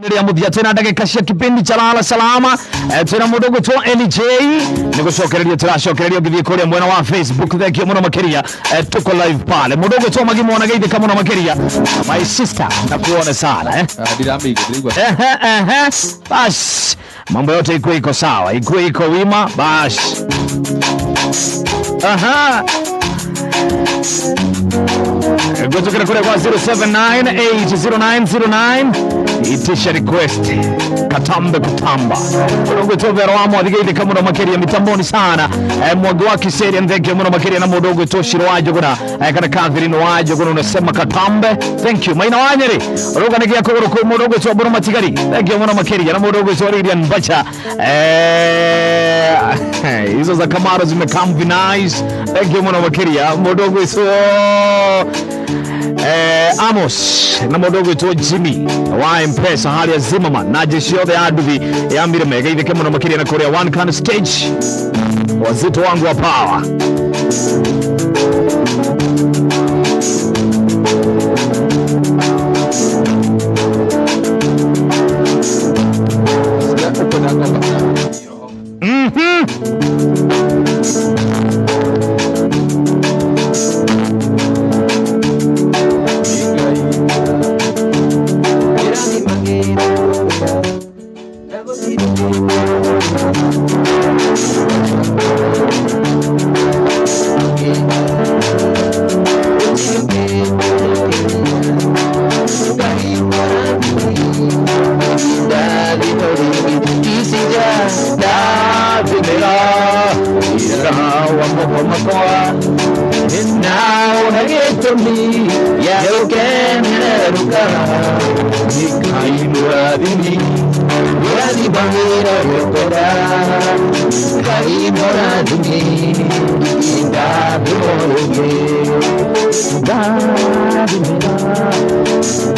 Ya muthia tena ndagika cia kipindi cha lala salama tena mudogo to Eli Jay nigucokereria turacokereria ngithie kuria mwena wa Facebook thekio muno makiria tuko live pale mudogo to magimo wana geithika kama makiria my sister nakuona sana ndirambiga ndigwa bas mambo yote iko sawa iko wima bas Gotokera kule kwa 07980909 itisha request katambe kutamba Mungu tovero amo adigide kama na makeria mitamboni sana mwago wa kiseri ndege mwana makeria na mudogo toshiro wajo kuna kana Catherine wajo kuna unasema katambe thank you maina wanyeri roga nikia kogoro kwa mudogo to bora matigari ndege mwana makeria na mudogo to Lilian Bacha hizo za Kamaro zimekam nice ndege mwana makeria mudogo so Amos na mudogo to Jimmy wa Mpesa hali ya Zimmerman na jeshio the aduvi ya mbire mega hivi kama na makiria na Korea one kind of stage wazito wangu wa power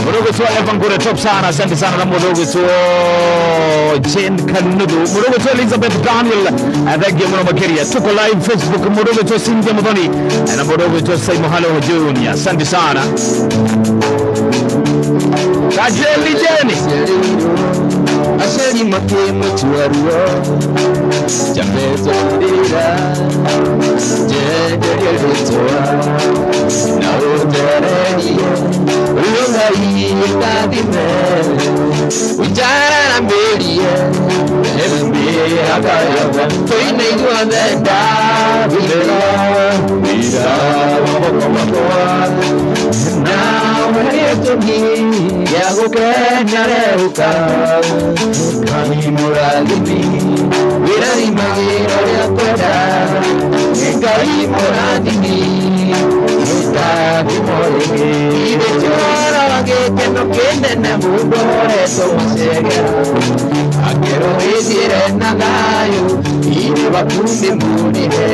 Mudogo to Evangure top sana asante sana na mudogo to Jen Kanudu mudogo to Elizabeth Daniel adagi mwana makeria tuko live Facebook mudogo to Cynthia Mudhoni na mudogo to Saimo Halo Junior asante sana Kajeli Jeni Asheri makemo tuaruo Jambezo ndira Jede toa Na utereni Uyonga yikadime Ujara na mbelie Embe akayoga Toine yuandenda Bila Bila Wabokomakoa Na Togi yago kenyareuka kaimuragimi wirari magiro yakwenda kaimuragimi itabimorege ibechora wagekeno kendene mundore tomasegera akero izire nagayo ine bakundi munire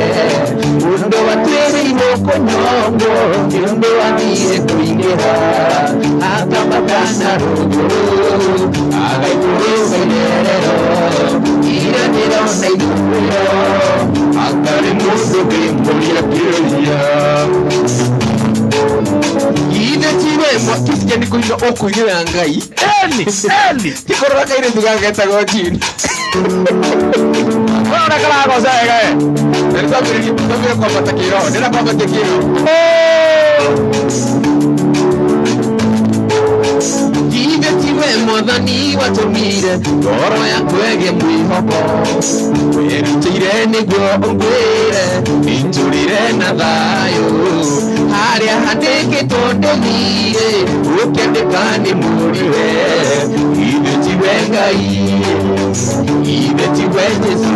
mundo watwere inoko nyongo mundo waniye kuingira akabakana ruguru agaikuruga nerero iranira naiduro akare mundo kimbulia kiria ide tiwe mwakisije nikuinga okuinira ngai eli tikorora kaire nduganga tagojini Ora kala gozega ndio ndio kwa matakiro ndio kwa matakiro Mwathani watumire ngoro yakwege mwihoko werutire niguo ungwire inturire na thayo haria handikitwo ndũthire ũkĩandĩka nĩ mũriwe ithe tiwe Ngai ithe tiwe Jesu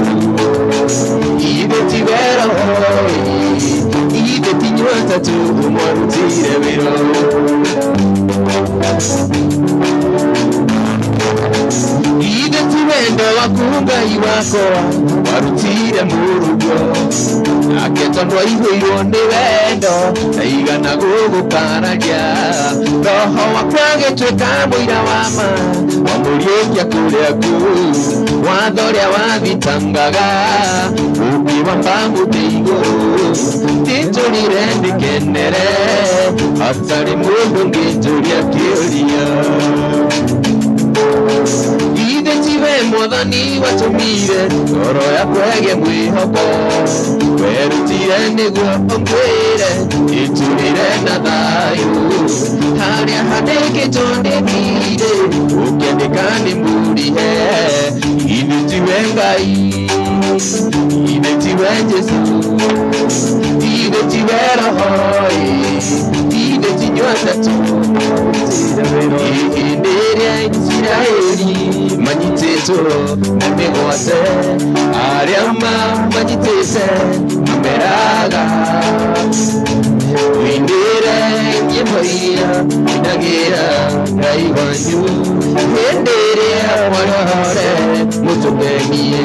ithe tiwe Roho ithe tinyuĩ atatũ mwarutire wĩra Ide tiwendo wakungai wako warutire murugo aketondwa ihũirwo nĩ wendo aigana gũgũkaragia roho wakwa gĩtuĩka mũira wa ma wamũriũkia kũrĩa ku watho ũrĩa wathitangaga ũkĩwamba mũtĩ igũrũ tĩnjũrire ndĩkenere hatarĩ mũndũ ngĩnjũria kĩũria mwathani watumire ngoro yakwege mwihoko werutire niguo ongwire iturire na thayu haria handikitwo ndithire ukiandika ni murihe ithe tiwe Ngai ithe tiwe Jesu ithe tiwe Roho ithe tinyua tatu ihindiria Israeli manyitĩtwo na mĩgwate arĩa manyitĩte mameraga windire nyĩmbo iria inagĩra Ngai wanyu hĩndĩ ĩrĩa mwarĩhore mũtũmenie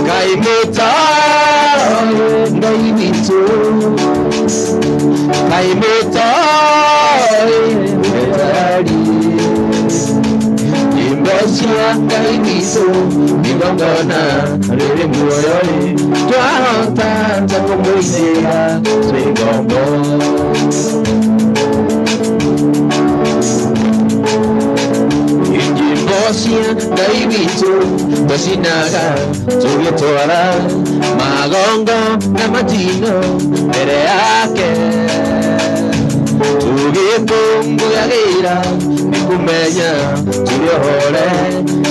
Ngai mũtoĩ Ngai witũ Ngai mũtoĩ wetari Imbocia Ngai witũ igongona rĩrĩ muoyo-ĩ twahota ta kũmũinĩra twĩ ngombo Imbocia Ngai witũ twacinaga tũgĩtwara magongo na matino mbere yake tugĩkũngũyagĩra nĩ kũmenya tũrĩ ohore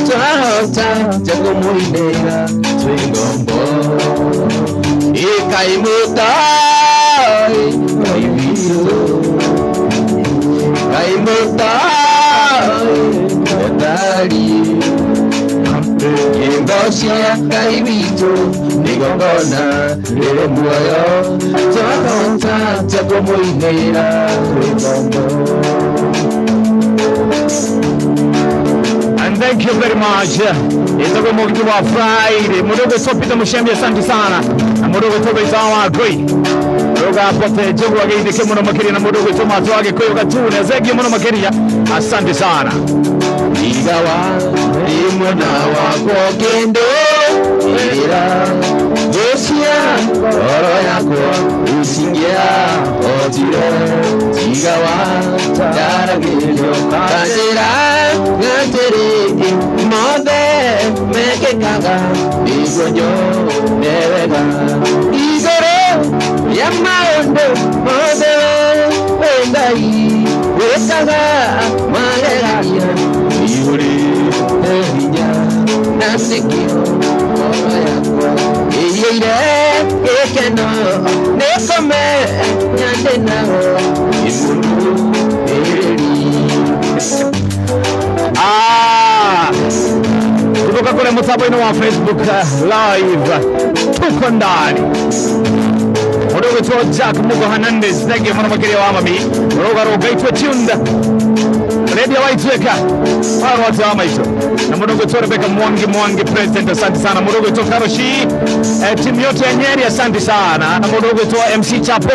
twahota ta kũmũinĩra twĩ ngombo Ngai mũtoĩ Ngai witũ Ngai mũtoĩ wetari Imbocia Ngai witũ igongona rĩrĩ muoyo twahota ta kũmũinĩra twĩ ngombo And thank you very much. Itakuwa Mugithi Friday. Mudogo sopita mushembe asante sana. Na mudogo tobe zawa great. Roga pote jogo wageni kemuno makeria na mudogo tomato wage koyo katune zegi muno makeria. Asante sana. Igawa imwana wako kendo ira Josia oro yako usingia otire Igawa daragilio kandira ngatere mode mekekaga igonyo nevega Igoro yamando mode wengai wekaga mageraya Iuri evinya nasikio oro yako Iyeire ekeno nekome nyande nao imundu ereri kutoka kule mtambo wa Facebook live tuko ndani mudogo to Jack Mugo Hernandez nege mwana makeria wa mami roga itwe tunda Radio Waitweka wao watu ama hizo na mudogo to Rebecca Mwangi president asante sana mudogo to Karoshi timu yote ya Nyeri asante sana na mudogo to MC Chapo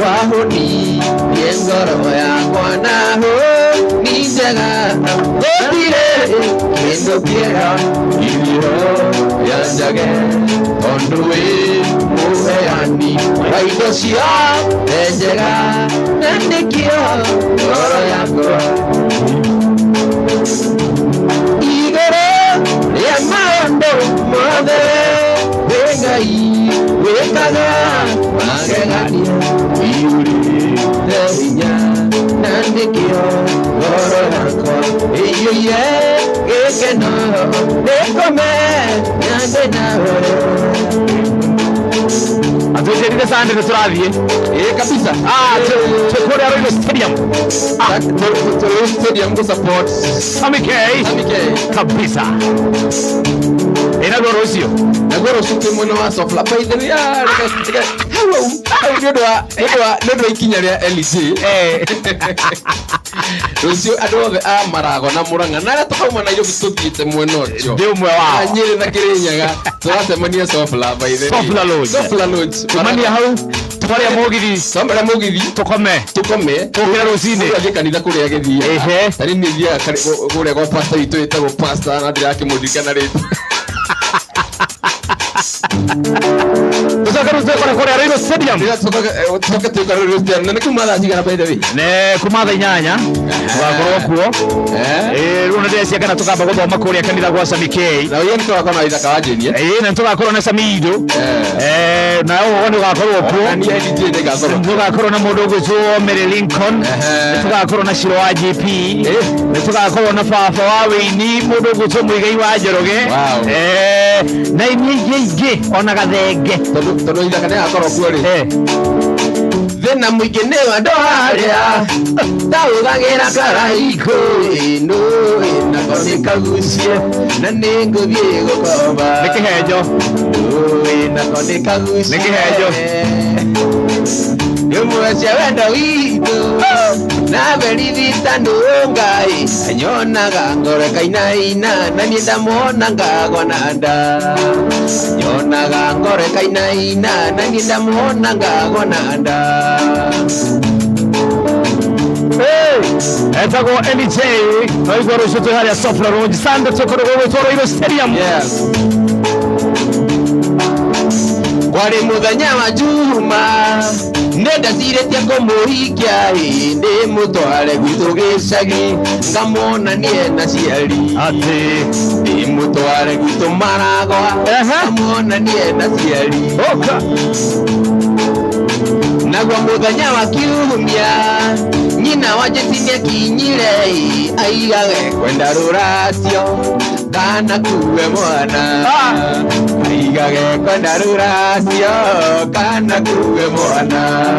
wahoni yengoro yakwa naho nijega gotire kendo kiera ibiro yanjage onduwe muheani waidosia enjega nandikio ngoro yakwa igoro ya mando mothe wengai wekaga magegania iuri tehinya nandikio ngoro yakwa iyoye gekeno nekome nyande nawe Atujeride sande turathie kabisa tukore Arroyo Stadium stadium go support Samike kabisa inagoro ucio nagoro suke mwana wa sofla by the way hello ndio ikinya ria Eli Jay Rucio adove marago na muranga na tukauma na yobi tuthiite mweno cio ndio mwe wao anyire na kirinyaga turatemania sofla by the way sofla lodge tumania hau twaria Mugithi tukome tukira rucini uri kanitha kuria githia tari ni thia kuria kwa pastor itu etagwo pastor na ndira kimudikana ritu Tuzakarute kora Railo Stadium. Tuzoka tuka Railo Stadium. Nani kumada chigana by the way. Ne kumada inyanya. Tugakorwo kuo. Runa ndesi kana tukamba guthoma kuria kanitha gwa Samikei. Na uye nitugakona ithaka wanjenia. Na tugakorwo na Samido. Na uwo ndugakorwo kuo. Ni Eli Jay ngakorwo. Tugakorwo na mundu gwitwo Mary Lincoln. Tugakorwo na Shiro wa GP. Tugakorwo na Fafa wa Wini mundu gwitwo Muigai wa Njoroge. Na ingi ona gathenge. Tondu ithaka ne akorwo kuo ri. Thina muingi ni wando haria taugagira karaiko ino na konikagucie na ninguthie gukomba nikihenjo na konikagucie nikihenjo yumwecia wendo witu na berithita nungai anyonaga ngore kainaina na niĩ ndamwona ngagwa na nda nyonaga ngore kainaina na niĩ ndamwona ngagwa na nda. Etago Eli Jay no igoro shoto haria sofla road sanda tokoro go Railo Stadium. Kwari muthenya wa juma nenda ciretie kumuhikia ndi mutware gwitu gicagi ngamona nie na ciari ati ndi mutware gwitu maragwa ngamona nie na ciari nagwa muthenya wa kiumia nyina wajetinia kinyire aigage kwenda ruracio kana kuwe mwana aigage kwenda ruracio kana kuwe mwana.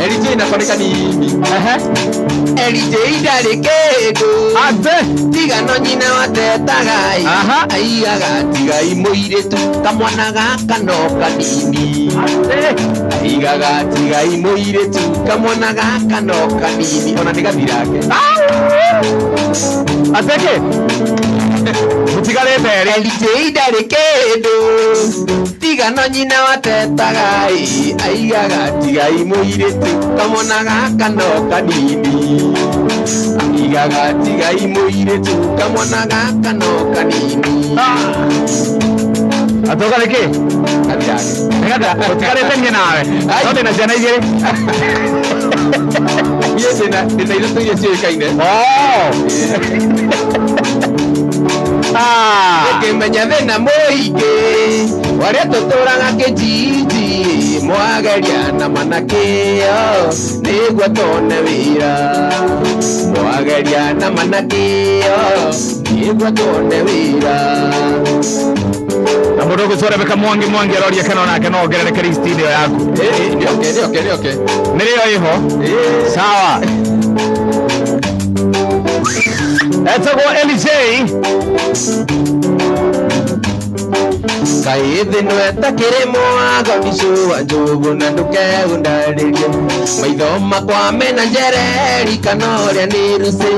Eli Jay nakoneka nini? Eli Jay ndari kindu tiga no nyina watetaga aigaga tigai muiritu kamwana gaka no kanini aigaga tigai muiritu kamwana gaka no kanini ona ndigathirake ateke mutigarete Eli Jay ndari kindu tiga no nyina watetaga aigaga tigai muiritu kamwana gaka no kanini aigaga tigai muiritu kamwana gaka no kanini atogareke atirake ngada utigarete nye nawe note na ciana igiri yese na ndairutu yese kaine ekimenya thina muingi waria tuturaga kijiji mwageria na manakio niguo tone wira mwageria na manakio niguo tone wira na mundu gwicwo Rebeka Mwangi aroria kana onake no ongerere Kristidio yaku ni okay nirio iho sawa. Etago Eli Jay Kaithĩ nwetakĩrĩ mwago nicuwa njugu na ndukeundarĩrie maitho makwa mena njereri kana ũrĩa nĩ ruci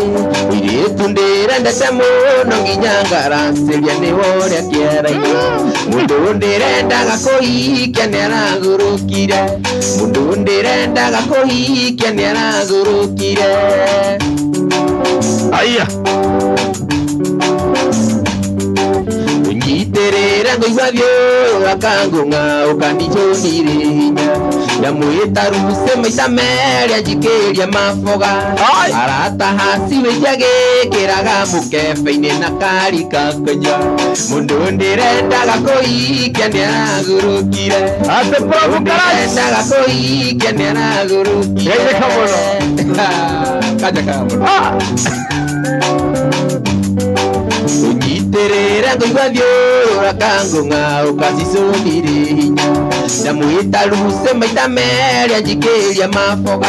irĩtu ndĩrendete mũno nginya ngaracĩria nĩwe ũrĩa kĩera-inĩ mũndũ ndĩrendaga kũhikia nĩaragũrũkire mũndũ ndĩrendaga kũhikia nĩaragũrũkire aya nyiterera ngoigua thiũra kangũng'a ũkandichũnire hinya ndamwĩta ruce maita merĩ anjikĩria maboga arata haci wĩikia gĩkĩraga mũkebe-inĩ na karika kũnyua mũndũ ndĩrendaga kũhikia nĩaragũrũkire mũndũ ndĩrendaga kũhikia nĩaragũrũkire kanja kamũno nyiterera ngoigua thiũra kangũng'a ũkacicũnire hinya ndamwĩta ruce maita merĩ anjikĩria maboga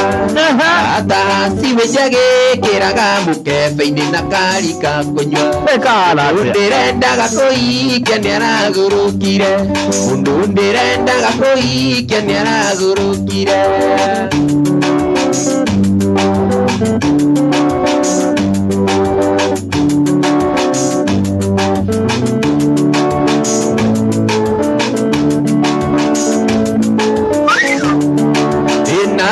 arata haci wĩikia gĩkĩraga mũkebe-inĩ na karika kũnyua mũndũ ndĩrendaga kũhikia nĩaragũrũkire mũndũ ndĩrendaga kũhikia nĩaragũrũkire.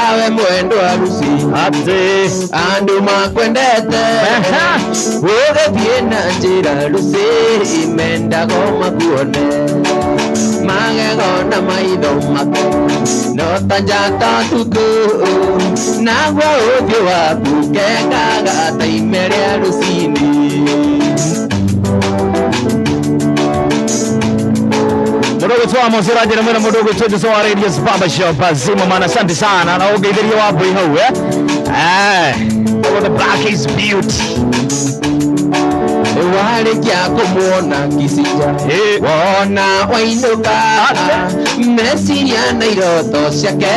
nawe mwendo harusi ate andu makwendete ugathie na njira rusi imenda goma kuone magego na maitho maku no tanjata tuku nagwa uthio waku kengaga taimeria rusini mudogo twa mosiraje na mudogo twa so radio baba shop azima mana asante sana na ugeithiria wapo hau the black is beauty warikia kumuona kisija wona wainuka mesiria na iroto ciake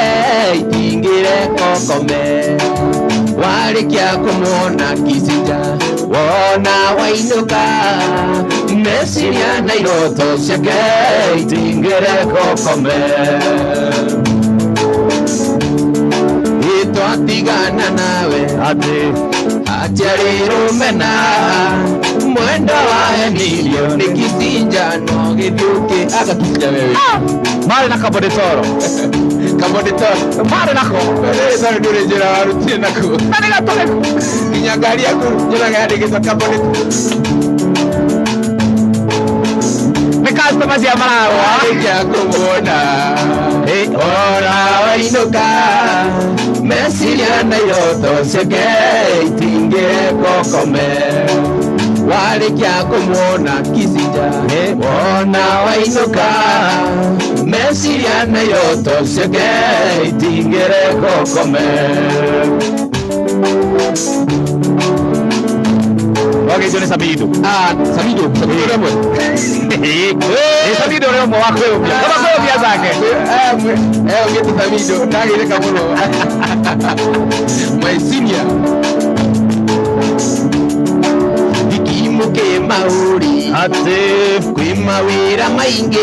itingire kokome warikia kumuona kisija wona wainuka mesiria na iroto ciake itingire kokome itwatigana nawe ate atiarirumena mwendo wa enilio nikisinja no githuki agakisinja wewe mari na kabodetoro mari nako sasa ndio njira warutie nako nani gatole kinyangari yako njira gari gita kabodetoro mekasto mazia marawa yako muona ora wainuka mesiria na iroto ciake itingire kokome warikia kumuona kisija wona wainuka mesiria na iroto ciake itingire kokome okay jone sabido sabido remwe sabido remwe wako kama kwa pia zake ungetu sabido nagire kamuno my senior ikimuke mauri ate kwi mawira maingi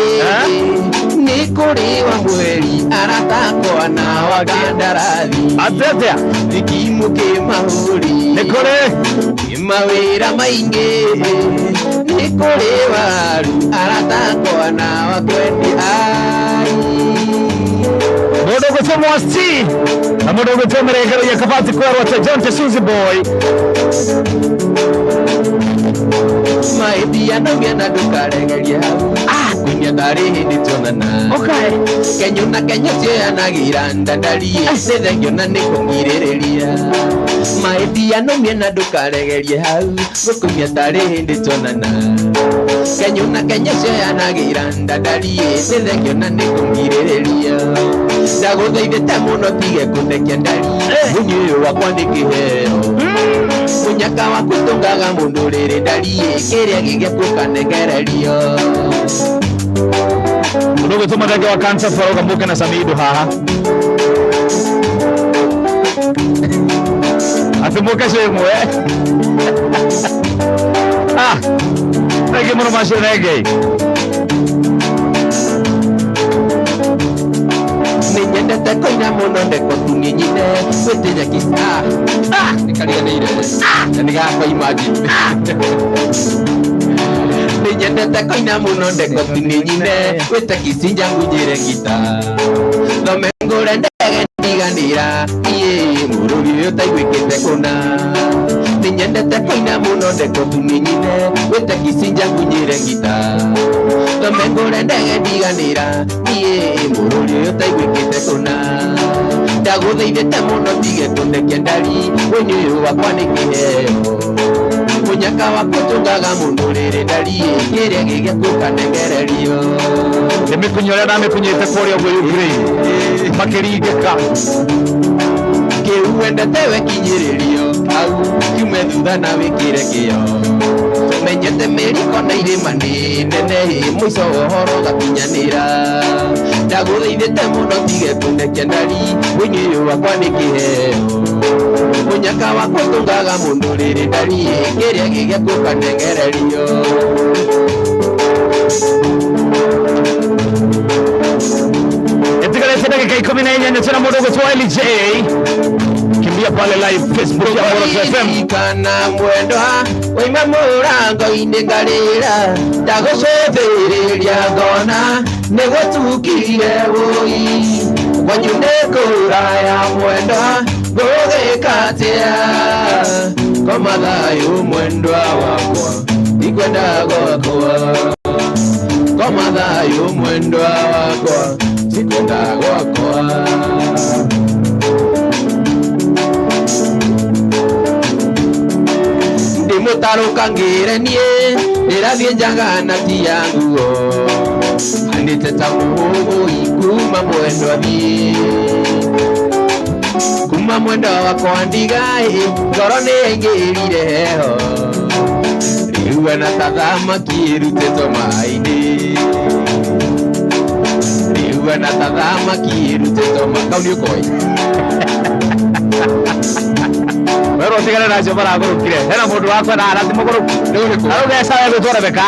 ni kuri wa mweri aratakwa na wagandarathi atetea ikimuke mauri ni kuri mawira maingi ni kuri waru aratakwa na wakwendi ai mudogo twa sti na mudogo twa merekero ya kabati kwa wata John Suzy boy maidia no gena dukaregeria kwinya dari hindi tonana okay kenyo na kenyo tia nagira ndandari thengio na nikungiriria maidia no miena dukaregeria hau gukunya dari hindi tonana kenyo na kenyo tia nagira ndandari thengio na nikungiriria ndaguthaithite muno tige kundekia ndari munyu wakwa nikiheo munyaka wa kutungaga mundu riri ndari kiria gigekukanegererio mudogo twa madage wa kansa faroga mbuke na samido haha atumbuka shemwe nege muno mashenege ninyendete koina muno ndeko tunginyine witinya kisa nikariganire ndigakwa imagine ninyendete koina muno ndeko tunginyine wite kisinja ngujire gita thomengure ndege ndiganira iye mururi utaigwikite kuna ninyendete koina muno ndeko tunginyine wite kisinja ngujire gita thomengure ndege ndiganira iye mururi utaigwikite kuna ndaguthaithite muno tige kundekia ndari wenyu wakwa nikiheo munyaka wa kutungaga mundu riri ndari kiria gigekukanegererio nimikunyora na mikunyite kuria gwe Ukraine makiringika kiuendete we kinyiririo au kiume thutha na wikire kio menyete miriko na irima ni nene mwico uhoro gakinyanira ndaguthaithite muno tige kundekia ndari wenyu wakwa nikiheo munyaka wa kutungaga mundu riri ndari kiria gigekukanegererio etikalete dakika 14 ndio mudogo twa Eli Jay kimbia pale live Facebook ya Moro FM kana mwendo oima murango indengarira ndagucothiriria ngona nigutukire ui kwanyu nĩ kũraya mwendwa ngũgĩkatia koma thayũ mwendwa wakwa ikwenda gwakwa koma thayũ mwendwa wakwa ikwenda gwakwa ndĩmũtarũka ngĩre niĩ ndĩrathiĩ njagana ti yanguo handĩte ta mũhũgũi kuma mwendwa thiĩ kuma mwendwa wakwa ndigaĩ ngoro nĩngĩrire heho rĩu ana ta thamaki ĩrutĩtwo maĩ-inĩ rĩu ana ta thamaki ĩrutĩtwo maĩ kau nĩ ũkoĩ Wero tigana nacio baragurukire hena mundu wakwa na arati muguruku arauga esa wewe twara beka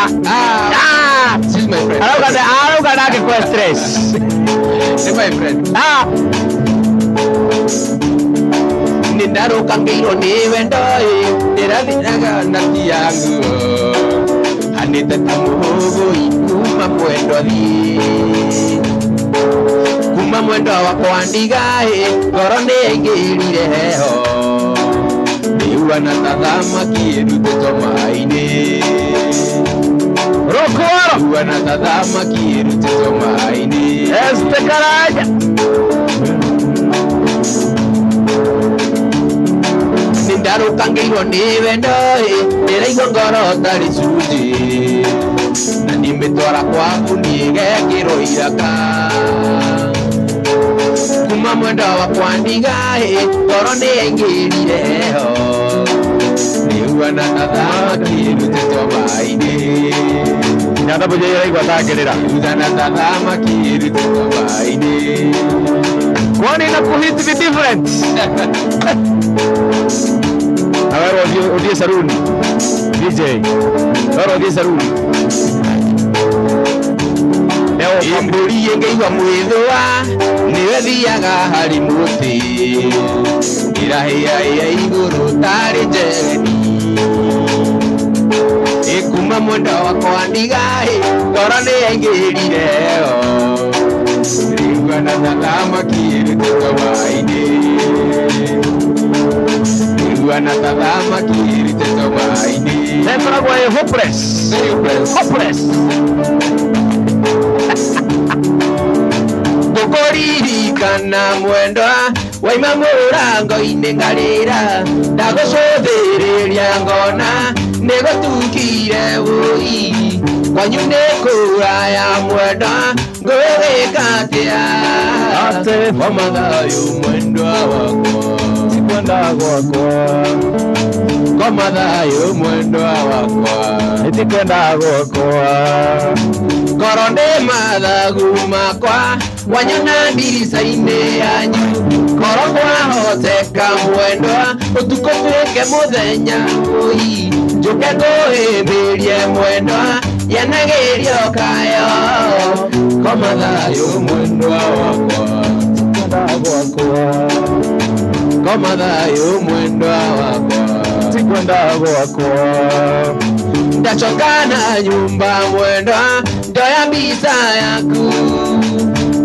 she's my friend arauga nake kwa stress she's my friend nindaruka ngiro ni wendo ndirathiraga na ti yangu hanite ta muhũgũi kuma mwendwa thiĩ kuma mwendwa wakwa ndigaĩ ngoro nĩngĩrire heho ana ta thamaki ĩrutĩtwo maĩ-inĩ Rokwaro ana ta thamaki ĩrutĩtwo maĩ-inĩ este karaja nindaruka ngĩirwo nĩ wendo ndĩraigua ngoro tarĩ cunjĩ na ndĩmĩtwara kwaku niĩ gekĩrwo iraka kuma mwendwa wakwa ndigaĩ ngoro nĩngĩrire heho ana ta thamaki ĩrutĩtwo maĩ-inĩ nyanda buje iraigua tangĩrĩra ana ta thamaki ĩrutĩtwo maĩ-inĩ kwani na kuhit be different na wewe udie saruni DJ wewe udie saruni leo mbũri ĩngĩigua mwĩthũa nĩwe thiaga harĩ mũtĩ ĩrahĩahĩa igũrũ tarĩ njeni kuma mwendwa wakwa ndigaĩ ngoro nĩyaingĩrire heho rĩu ana ta thamaki ĩrutĩtwo maĩ-inĩ rĩu ana ta thamaki ĩrutĩtwo maĩ-inĩ nĩkoragwo ĩ hopeless ngũkũririkana mwendwa waima mũrango-inĩ ngarĩra ndagũcũthĩrĩria ngona nĩgũtukire wũi kwanyu nĩ kũraya mwendwa ngũgĩka atĩa koma thayũ mwendwa wakwa ikwenda gwakwa koma thayũ mwendwa wakwa itikwenda gwakwa ngoro ndĩ mathagu makwa wanyona ndirica-inĩ yanyu ngoro kwahoteka mwendwa ũtukũ tuĩke mũthenya ũi njũke ngũhĩmbĩrie mwendwa yanagĩrio kayo koma thayũ mwendwa wakwa koma thayũ mwendwa wakwa tikwenda gwakwa ndachoka na nyumba mwendwa ndoya mbica yaku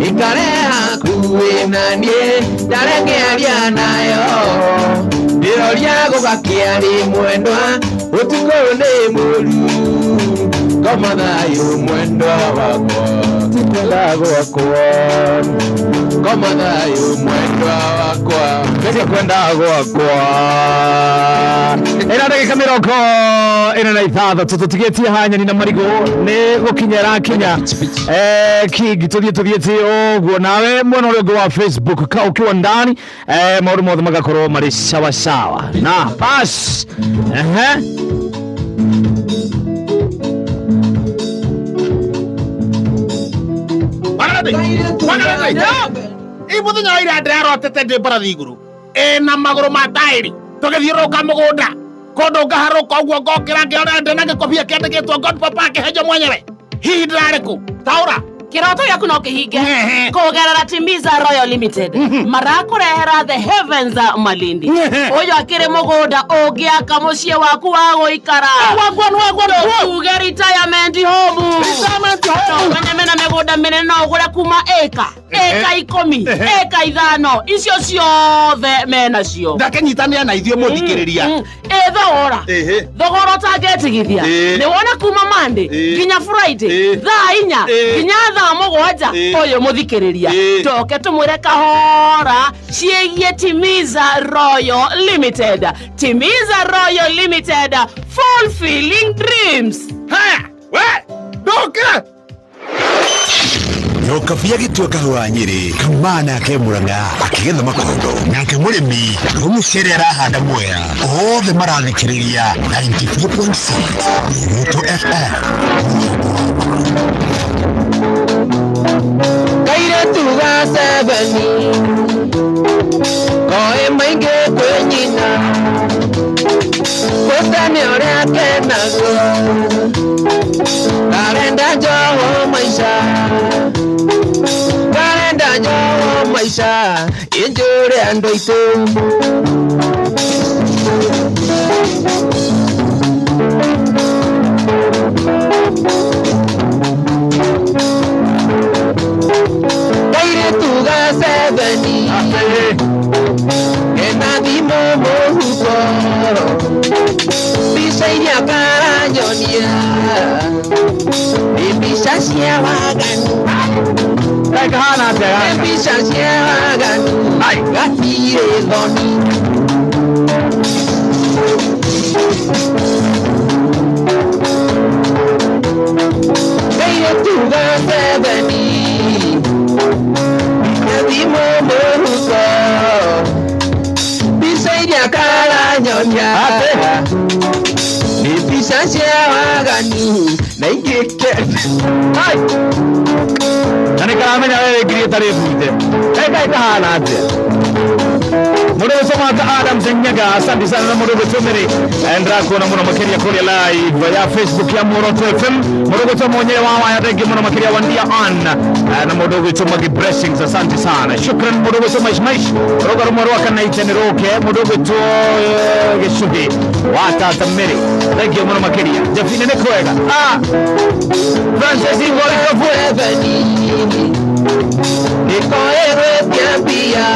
ikare hakuhĩ na niĩ ndarengearia nayo ndĩroria gũgakĩarĩ mwendwa ũtukũ nĩ mũru koma thayũ mwendwa wakwa tikwenda gwakwa koma thayũ mwendwa wakwa tikwenda gwakwa ĩna ndagĩka mĩrongo ĩna na ithathatũ tũtigĩtie hanyani na marigũ nĩ gũkinyĩra kinya King tũthiĩte ũguo nawe mwena ũrĩa ũngĩ wa Facebook ka ũkiwa ndani maũndũ mothe magakorwo marĩ sawa sawa na bas Imuthenya ira ndirarotete ndi mbarathi iguru na maguru ma tairi tugithiũrũrũka mũgũnda kũndũ ngaharũka ũguo ngokĩra ngĩona ndĩ na gĩkobia kĩandĩkĩtwo God Papa akĩhenjo mwenyewe hihi ndĩrarĩ kũ taũra Kiroto yaku no kihinge kugerera Timiza Royal Limited marakurehera the heavens Malindi uyu akiri mugunda ungiaka mucii waku wa guikara tuge retirement home mena migunda minene no ugure kuma eka 10 eka 5 icio ciothe mena cio ndakenyitania na ithuĩ mũthikĩrĩria thogora ũtangĩtigithia nĩ wona kuma Monday nginya Friday thaa 4 nginya thaa 7 ũyũ mũthikĩrĩria toke tũmwĩre kahora ciĩgiĩ Timiza Royal Limited. Timiza Royal Limited, fulfilling dreams. Doka Yokafia gituaka wa Nyeri kamana ke Murang'a akigetha makondo nake murimi umucere arahanda Mwea othe marathikiriria 94.6 Muto FM. Kaire tuga 7 koe mainge kwenyina kutani oria kenago karenda joho maisha injure andoito Kaire tuga 7 enadimo mohukoro bisainya karanyonia ibishasia waganu kahana tega ibishasia waganu gatire doni Kaire tuga 7 enadimo mohukoro bisainya karanyonia ibishasia waganu naigeke nani karamenya wewe grieta refute kahana Mudogo somata Adam Zenyaga asante sana na mudogo tumiri endra kuona muna makeria kule live ya Facebook ya Muroto FM mudogo to mwenyewe wawa ya regi muna makeria wandia on na mudogo to magi blessings asante sana shukran mudogo to maish mudogo rumorwa kana iteneroke mudogo to geshuhi wata tamiri regi muna makeria jafine ne koega Francis Ingoli kafu Nikoere piambia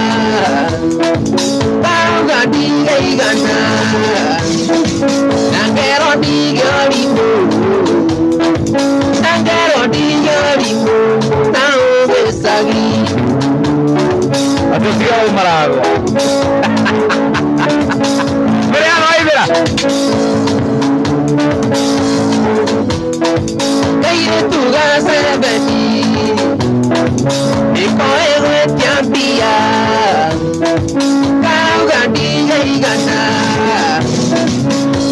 Pauga diga igana Nangero diga limbo Naube sagi Atención al marago Mariano, ahí verá Kaire tuga 7 Nikoere piambia Pauga diga igana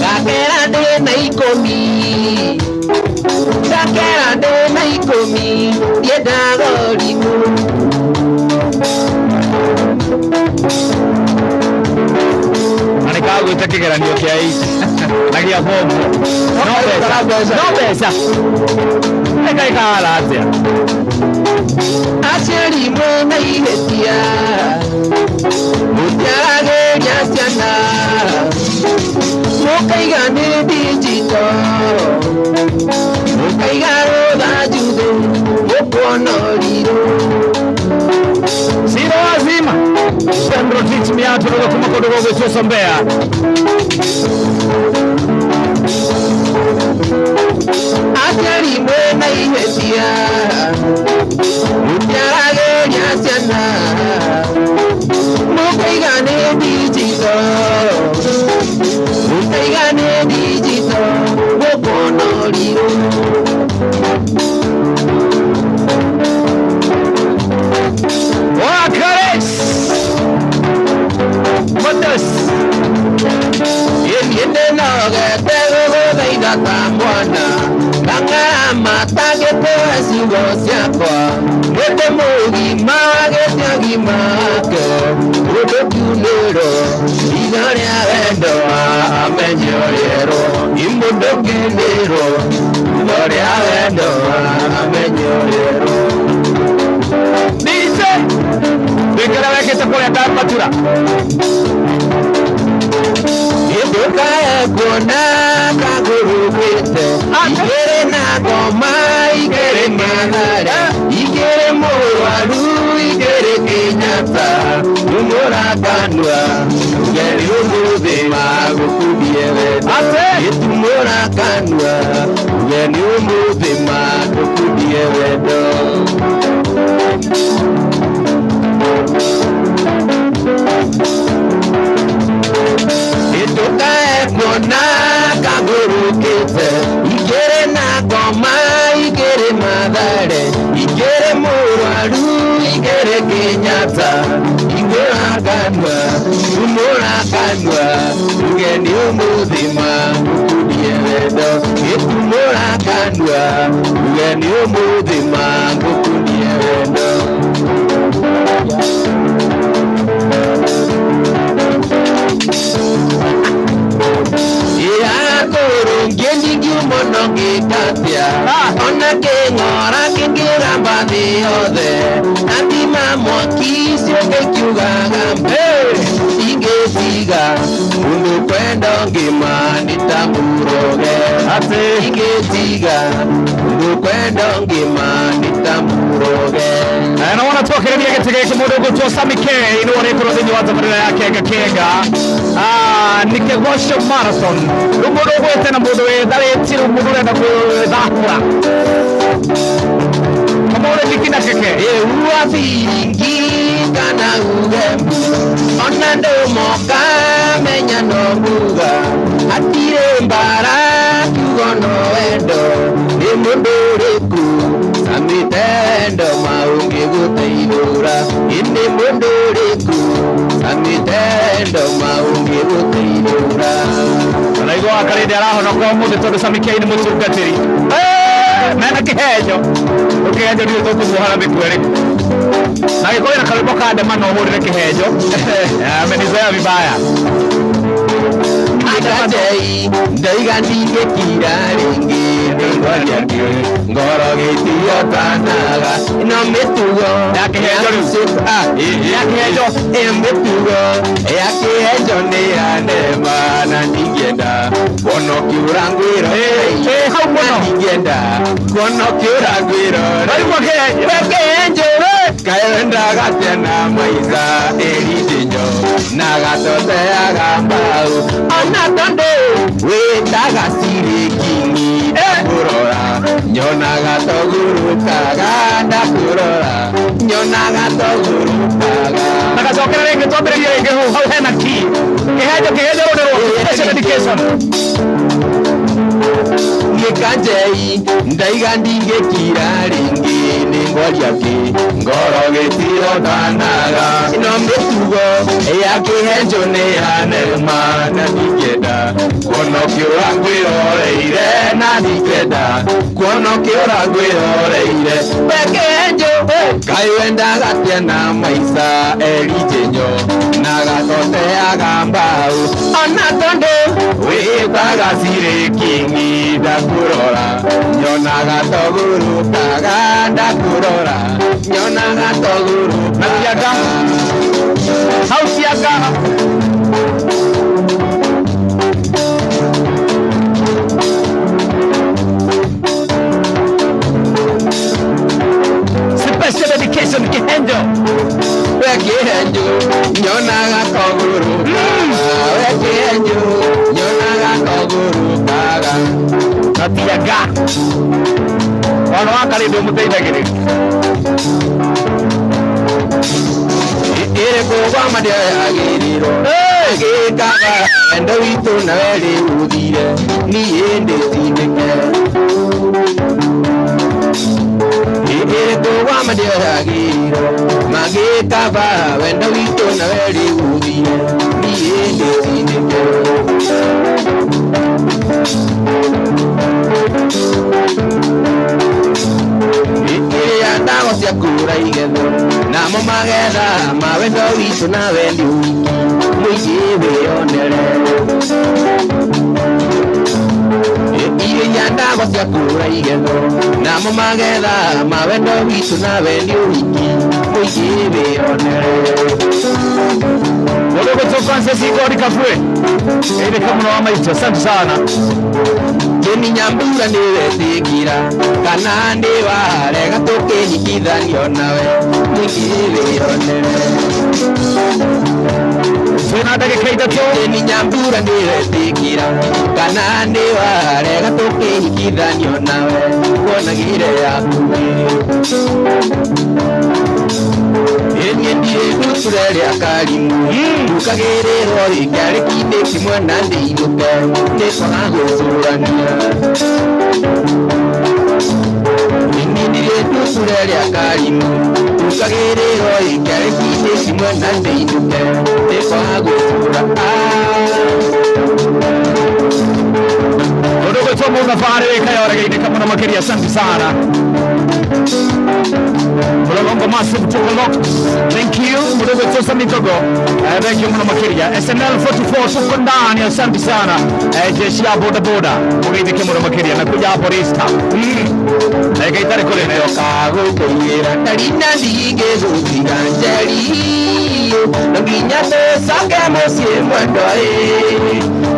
Kakera de naikomi Kakera de naikomi Yedago limu Anikago itakigeranio kia ici nagia bombo no besa eka ikala atia Aciari mwena ihetia Mutiarageria ciana Mukaigane digital Mukaigaro da jude Mukuonoriro sino wazima Sandro teach me how to do kuma kodogo wetu sombea Aciari mwena ihetia Mutiarageria ciana Mukaigane digital Mukaigane digital Mukuonoriro Wakares Matas Yende noge tego veida tambona Nanga matage pesi gosiakwa Wete mogi mage tiagi make Wete kulero Igare avendo amenyorero Imudo genero Igare avendo amenyorero kule akapatura Ibuka kuona kagurukite igere na goma igere manare igere mowaru igere Kenyatta umurakanwa ugeri umudima gukubie wedo umurakanwa ugeri umudima gukubie wedo Kona kagurukite igere na goma igere madare igere mowaru igere Kenyatta iguraganwa umuraganwa ugeni umudima gukudie wedo umuraganwa ugeni umudima gukudie wedo Katia ona ke ngora ke ngiramba diode andima mwakisi ke kyugaga igetiga undu kwenda ngima nitamuroge ate igetiga undu kwenda ngima nitamuroge na wana tuokereria gitege mudogo to Samike ino wale kurodi wata barira yake gakega nikegosho marathon mudogo tena mudogo dale tiro mudogo na kudahura kamore dikina keke uwa bingi kana ugembu onando moka menya no buga atire mbara kugono endo ni munduriku samitendo maungi guteidura inni munduriku samitendo maungi guteidura alaigo akari de araho no ko mudo to Samike ni mutugatiri mena kihejo ukihejo ndio to kuhara bikwere na iko ina kaliboka de mano muri kihejo amenizoea vibaya Adai daiga ndinge kiraringi ngorya ngoro gitio tanaga no metugo yakihejo emetugo yakihejo ni anema na ndigenda bono kiurangwiro ndigenda bono kiurangwiro yakihejo kaenda gatena maiza eridinyo nagatote agambau Anatonde wetaga sirikini kurora nyona gatoguru kaganda kurora nyona gatoguru kaga nakazokera renge tobere yenge ho hena ki kehejo ro special education Kanjei ndaiga ndinge kiraringi ningorya ki ngoro gitiro tanaga no metugo yakihejo ni anema na ndigenda kono kiurangwiroreire na ndigenda kono kiurangwiroreire bekejo kaiwenda gatiana maisa erijenyo na gatote agambau onatonde witaga sirikingi dakurora nyona gatoguru kaga dakurora nyona gatoguru natiaga hausiaga special education kihenjo nyona gatoguru nyona gatoguru kaga natiaga wana wakari ndo muteithagire ire kuwa madia agiriro gikaga endo witu na weri uthire ni ende tindike ire kuwa madia agiriro magikaga endo witu na weri uthire ni ende tindike cia kura igetho namo magetha mawendo witu na wendi muigi wionere iria ndago cia kura igetho namo magetha mawendo witũ na wendi ũhiki mũingĩ wĩonere Mudogo Francis Igori Kafwe ile kama wa maisha. Asante sana. Jeni nyambura ni wetikira kana ndi warega tukihikithanio nawe mũingĩ Tena dakika itatu. Jeni nyambura ni wetikira kana ndi warega tukihikithanio nawe kuonagire yaku Turere akarimu Tukagiriro ikari kinde kimwe nande inuke Nekona gũcũrania Nindire turere akarimu Tukagiriro ikari kinde kimwe nande inuke Nekona gũcũrania Mudogo Tomo unafare kayora gaine kama na makeria. Asante sana. Mudogo Massive Tukolok. Thank you. Mudogo Tosa Mitogo. Thank you muna makeria. SNL 44 tuko ndani. Asante sana. Jeshi ya boda boda. Mugaite kemuna makeria na kuja hapo Rista. Gaitare kule na kago koyera tarina dige zuziganjeri. Naginya sake mosie mwandoe.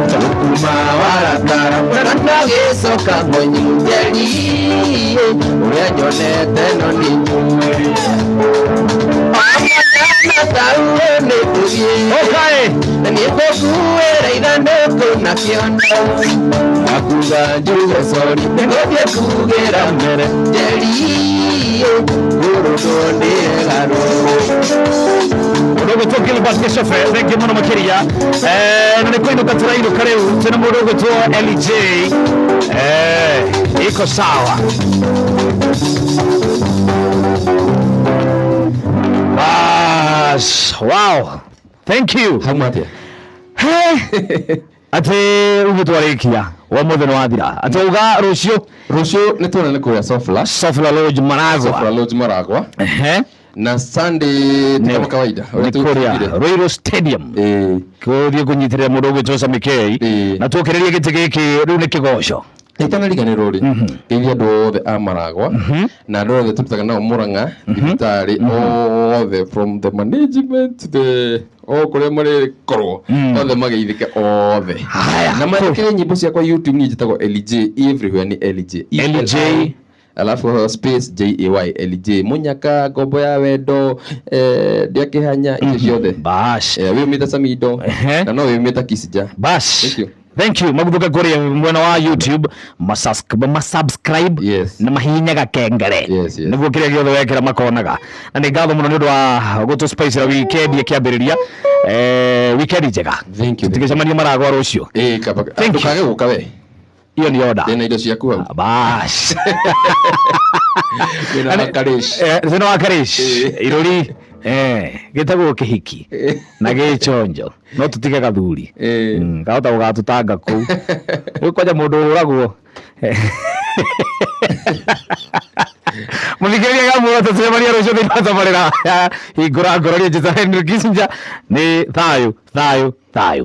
Tukuma warakara Pwana gesoka mwenye mjeli Uya jonete no ni mwe Amanyana taue netuye Okay. Nani kukuera idandoko na kiondo Nakuga juge sori Nengoje kugera mere Jeli Guru donde garo Mudogo to Gilbert Keshofe. Thank you muna makeria. Nani kwenu katuraino kareu. Tena mudogo to Eli Jay. Iko sawa. Wow. Thank you. Hamate Ate ugutwarikia wa mutheno wathira. Ate uga rucio nitona nikuya Sofla Lodge Maragwa. Na Sunday kama kawaida Nikuria Royal Stadium. Kuria kunyitirira mudogo Tosa Mikei. Na tukireria gite giki riu ni kigosho. Itana riganiro ri iria ndothe amaragwa na ndothe tututaga nao Murang'a thibitari othe from the management to the kure mari korwo othe mageithike othe na marikire nyimbo cia kwa YouTube ni njitagwo Eli Jay everywhere ni Eli Jay alafu space JAY Eli Jay munyaka ngombo ya wendo ndiakihanya icio ciothe bash we mita Samido na no we mita Kisija bash. Thank you. Maguduka kuri mwena wa YouTube subscribe na mahinyaga kengere niguo kiria giothe wekera makonaga na ni ngatho muno ni undu wa gutu space ra weekend yakiambiriria weekend njega. Thank you. Tukicemania Maragwa rucio tukage guka we iyo ni order ndena indo ciaku hau bash ndena wakarish irori gitagwo kihiki na gichonjo no tutige gathuri gahota gugatutanga ku ukwaja mundu uragwo muthikiriria gamuo tucemania rucio thini wa tabarira hingura ngoro ria njita Henry Kissinger ni thayu